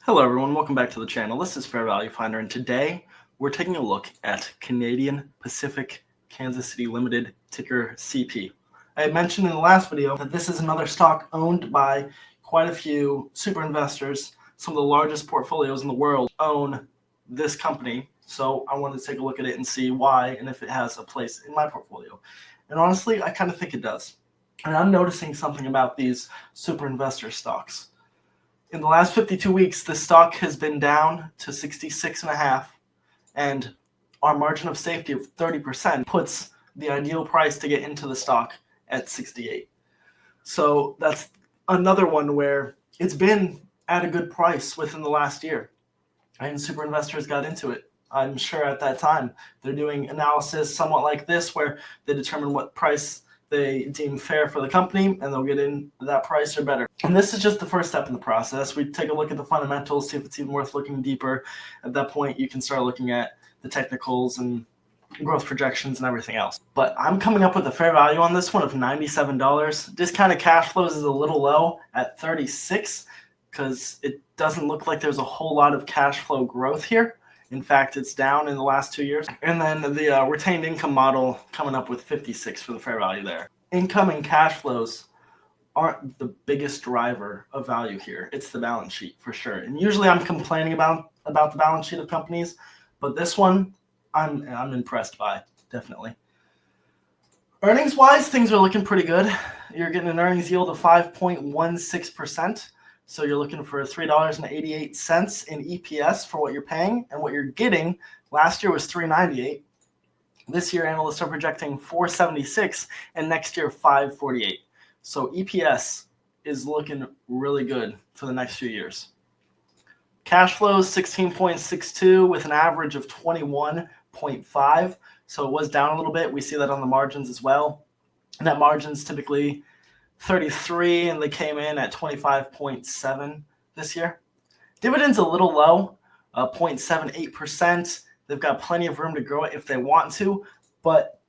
Hello everyone, welcome back to the channel. This is Fair Value Finder, and today we're taking a look at Canadian Pacific Kansas City Limited, ticker CP. I had mentioned in the last video that this is another stock owned by quite a few super investors. Some of the largest portfolios in the world own this company, so I wanted to take a look at it and see why and if it has a place in my portfolio. And honestly, I kind of think it does. And I'm noticing something about these super investor stocks. In the last 52 weeks, the stock has been down to 66.5, and our margin of safety of 30% puts the ideal price to get into the stock at 68. So that's another one where it's been at a good price within the last year, and super investors got into it. I'm sure at that time they're doing analysis somewhat like this, where they determine what price they deem fair for the company, and they'll get in that price or better. And this is just the first step in the process. We take a look at the fundamentals, see if it's even worth looking deeper. At that point, you can start looking at the technicals and growth projections and everything else. But I'm coming up with a fair value on this one of $97. Discounted cash flows is a little low at 36 because it doesn't look like there's a whole lot of cash flow growth here. In fact, it's down in the last 2 years. And then the retained income model coming up with 56 for the fair value there. Income and cash flows aren't the biggest driver of value here. It's the balance sheet for sure. And usually I'm complaining about the balance sheet of companies, but this one I'm impressed by, definitely. Earnings-wise, things are looking pretty good. You're getting an earnings yield of 5.16%. So you're looking for $3.88 in EPS for what you're paying, and what you're getting last year was $3.98. This year, analysts are projecting $4.76, and next year $5.48. So EPS is looking really good for the next few years. Cash flow is 16.62 with an average of 21.5. So it was down a little bit. We see that on the margins as well. Net margins typically 33, and they came in at 25.7 this year. Dividends a little low, 0.78%. They've got plenty of room to grow it if they want to, but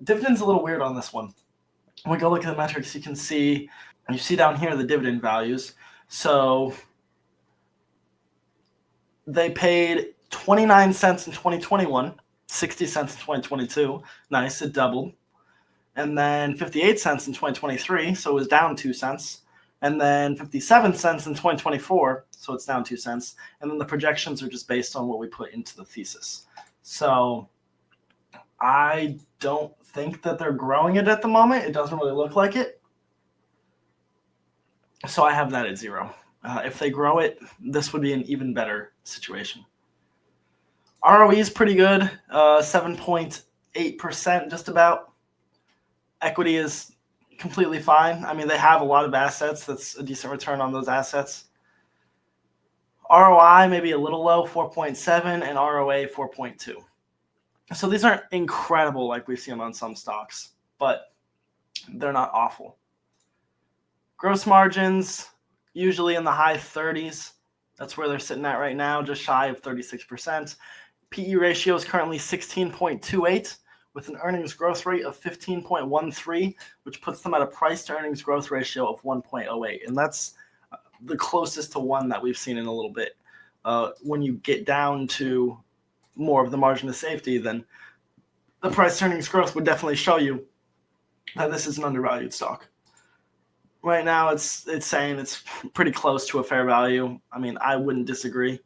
dividends a little weird on this one. When we go look at the metrics, you see down here the dividend values. So they paid 29 cents in 2021, 60 cents in 2022. Nice, it doubled. And then 58 cents in 2023, so it was down 2 cents. And then 57 cents in 2024, so it's down 2 cents. And then the projections are just based on what we put into the thesis. So I don't think that they're growing it at the moment. It doesn't really look like it. So I have that at 0. If they grow it, this would be an even better situation. ROE is pretty good, 7.8% just about. Equity is completely fine. I mean, they have a lot of assets. That's a decent return on those assets. ROI maybe a little low, 4.7, and ROA 4.2. So these aren't incredible like we've seen on some stocks, but they're not awful. Gross margins, usually in the high 30s. That's where they're sitting at right now, just shy of 36%. PE ratio is currently 16.28. with an earnings growth rate of 15.13, which puts them at a price to earnings growth ratio of 1.08. And that's the closest to 1 that we've seen in a little bit. When you get down to more of the margin of safety, then the price to earnings growth would definitely show you that this is an undervalued stock. Right now, it's saying it's pretty close to a fair value. I mean, I wouldn't disagree.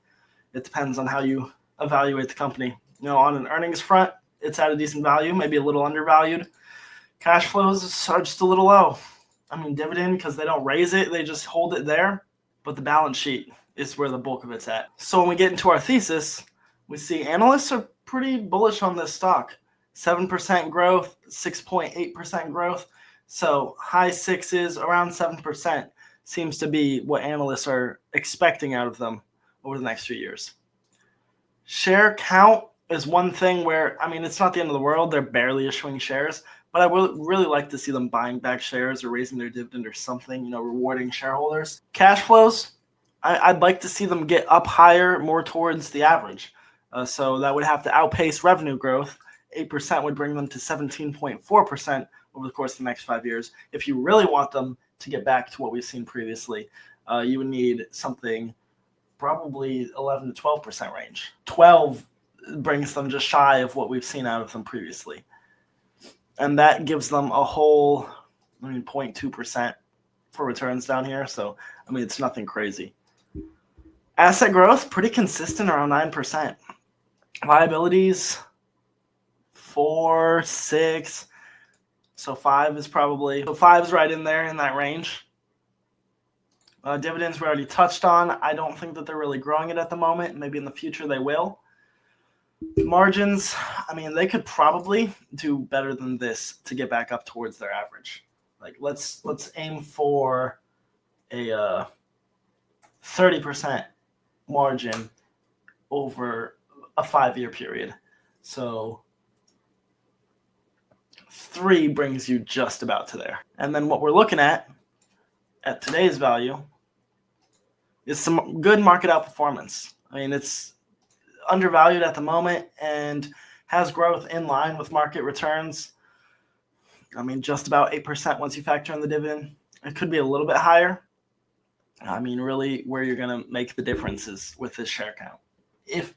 It depends on how you evaluate the company. On an earnings front, it's at a decent value, maybe a little undervalued. Cash flows are just a little low. I mean, dividend, because they don't raise it, they just hold it there. But the balance sheet is where the bulk of it's at. So when we get into our thesis, we see analysts are pretty bullish on this stock. 7% growth, 6.8% growth. So high 6s, around 7% seems to be what analysts are expecting out of them over the next few years. Share count is one thing where, I mean, it's not the end of the world. They're barely issuing shares, but I would really like to see them buying back shares or raising their dividend or something, rewarding shareholders. Cash flows, I'd like to see them get up higher, more towards the average. So that would have to outpace revenue growth. 8% would bring them to 17.4% over the course of the next 5 years. If you really want them to get back to what we've seen previously, you would need something probably 11 to 12% range. 12 brings them just shy of what we've seen out of them previously. And that gives them a whole, 0.2% for returns down here. So, it's nothing crazy. Asset growth, pretty consistent around 9%. Liabilities, 4, 6. So 5 is probably, so 5 is right in there in that range. Dividends we already touched on. I don't think that they're really growing it at the moment. Maybe in the future they will. Margins, they could probably do better than this to get back up towards their average. Like let's aim for a 30% margin over a 5-year period. So 3 brings you just about to there. And then what we're looking at today's value is some good market outperformance. It's undervalued at the moment and has growth in line with market returns. Just about 8% once you factor in the dividend. It could be a little bit higher. Really where you're going to make the differences with this share count. If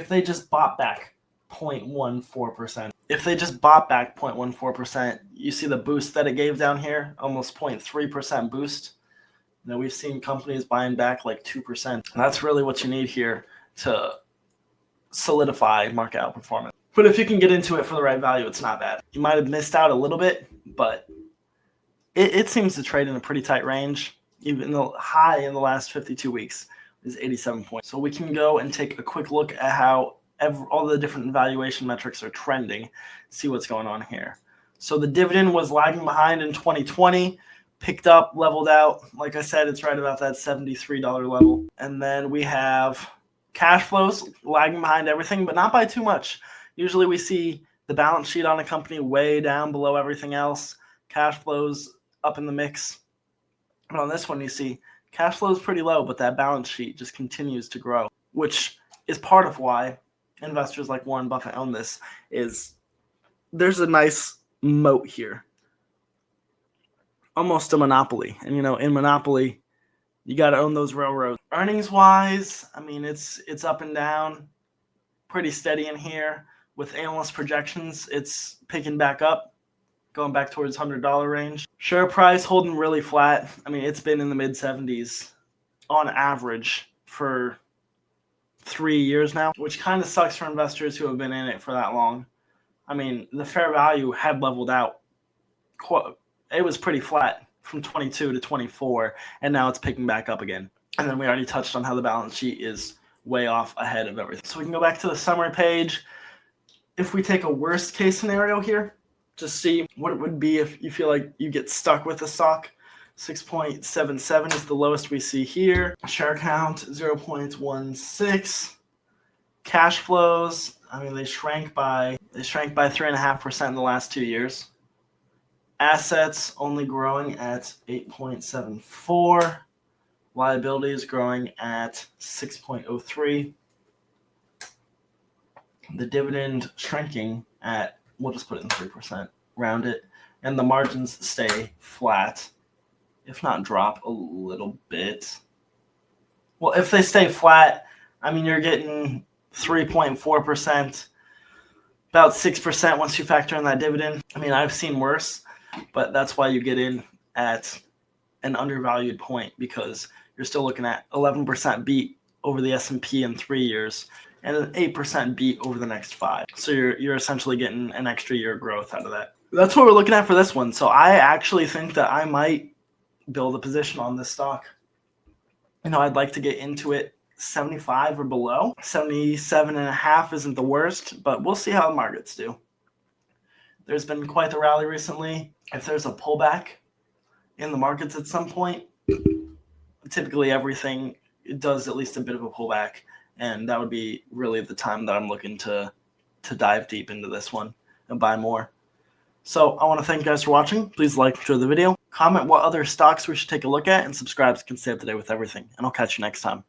they just bought back 0.14%. If they just bought back 0.14%, you see the boost that it gave down here, almost 0.3% boost. We've seen companies buying back like 2%. And that's really what you need here to solidify market outperformance. But if you can get into it for the right value, it's not bad. You might have missed out a little bit, but it seems to trade in a pretty tight range. Even the high in the last 52 weeks is 87 points. So we can go and take a quick look at how all the different valuation metrics are trending, see what's going on here. So the dividend was lagging behind in 2020, picked up, leveled out. Like I said, it's right about that $73 level. And then we have cash flows lagging behind everything, but not by too much. Usually we see the balance sheet on a company way down below everything else. Cash flows up in the mix. But on this one, you see cash flow is pretty low, but that balance sheet just continues to grow, which is part of why investors like Warren Buffett own this. Is there's a nice moat here, almost a monopoly. And in monopoly, you got to own those railroads. Earnings wise, it's up and down, pretty steady in here. With analyst projections, it's picking back up, going back towards $100 range. Share price holding really flat. It's been in the mid 70s on average for 3 years now, which kind of sucks for investors who have been in it for that long. The fair value had leveled out. It was pretty flat from 22 to 24, and now it's picking back up again. And then we already touched on how the balance sheet is way off ahead of everything. So we can go back to the summary page. If we take a worst case scenario here, just see what it would be if you feel like you get stuck with the stock. 6.77 is the lowest we see here. Share count 0.16. Cash flows, they shrank by 3.5% in the last 2 years. Assets only growing at 8.74. Liabilities growing at 6.03. The dividend shrinking at, we'll just put it in 3%, round it, and the margins stay flat, if not drop a little bit. Well, if they stay flat, you're getting 3.4%, about 6% once you factor in that dividend. I've seen worse, but that's why you get in at an undervalued point, because you're still looking at 11% beat over the S&P in 3 years and an 8% beat over the next 5. So you're essentially getting an extra year growth out of that. That's what we're looking at for this one. So I actually think that I might build a position on this stock. I'd like to get into it 75 or below. 77.5 isn't the worst, but we'll see how the markets do. There's been quite the rally recently. If there's a pullback in the markets at some point, typically everything does at least a bit of a pullback, and that would be really the time that I'm looking to dive deep into this one and buy more. So I want to thank you guys for watching. Please like and share the video. Comment what other stocks we should take a look at, and subscribe so you can stay up to date with everything. And I'll catch you next time.